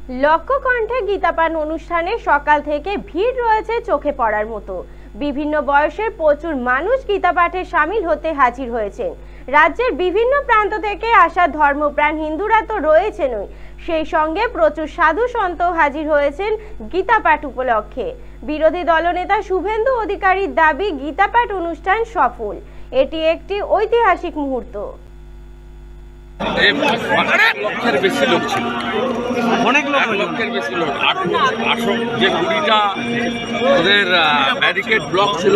লক্ষ্যকণ্ঠে গীতাপাঠ অনুষ্ঠানে সকাল থেকে ভিড় রয়েছে চোখে পড়ার মতো। বিভিন্ন বয়সের প্রচুর মানুষ গীতাপাঠে সামিল হতে হাজির হয়েছেন। রাজ্যের বিভিন্ন প্রান্ত থেকে আসা ধর্মপ্রাণ হিন্দুরা তো রয়েছেনই, সেই সঙ্গে প্রচুর সাধু সন্ত হাজির হয়েছেন গীতাপাঠ উপলক্ষে। বিরোধী দলনেতা শুভেন্দু অধিকারীর দাবি, গীতাপাঠ অনুষ্ঠান সফল। এটি একটি ঐতিহাসিক মুহূর্ত। লক্ষের বেশি লোক ছিল, অনেক লক্ষের বেশি লোক। আসল যে 20টা ওদের ব্যারিকেড ব্লক ছিল,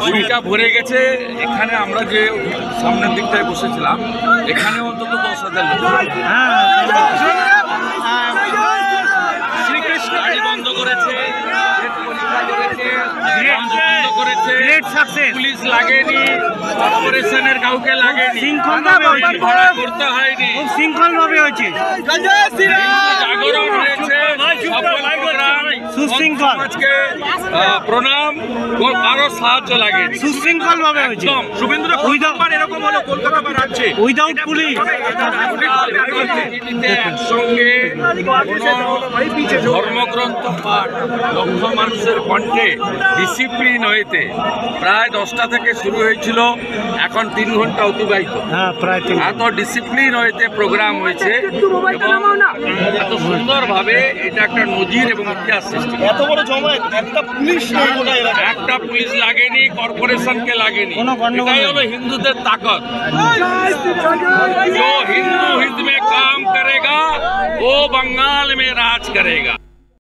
কুড়িটা ভরে গেছে। এখানে আমরা যে সামনের দিকটায় বসেছিলাম, এখানে অন্তত 10,000 লোক। শ্রীকৃষ্ণ গাড়ি বন্ধ করেছে, পুলিশ লাগেনি, কর্পোরেশনের কাউকে লাগেনি, ভাড়া করতে হয়নি, শৃঙ্খল ভাবে হয়েছে, জাগরণ হয়েছে, সুশৃঙ্খল। প্রণাম, কারো সাহায্য লাগে, সুশৃঙ্খল ভাবে হয়েছে। শুভেন্দু এরকম হলো কলকাতা বা রাজ্যে উইদাউট পুলিশ একসঙ্গে ধর্মগ্রন্থ পাঠ লক্ষ মানুষের কণ্ঠে ডিসিপ্লিন হইতে প্রায় 10টা থেকে শুরু হয়েছিল, এখন 3 ঘন্টা অতিবাহিত। এত ডিসিপ্লিন হইতে প্রোগ্রাম হয়েছে এবং এত সুন্দরভাবে এটা একটা নজির এবং ইতিহাস সৃষ্টি। এত বড় জমায়েত, একটা পুলিশ লাগেনি, কর্পোরেশনকে লাগেনি। এটাই হলো হিন্দুদের তাকত। जो हिंदू हिंद में काम करेगा वो बंगाल में राज करेगा।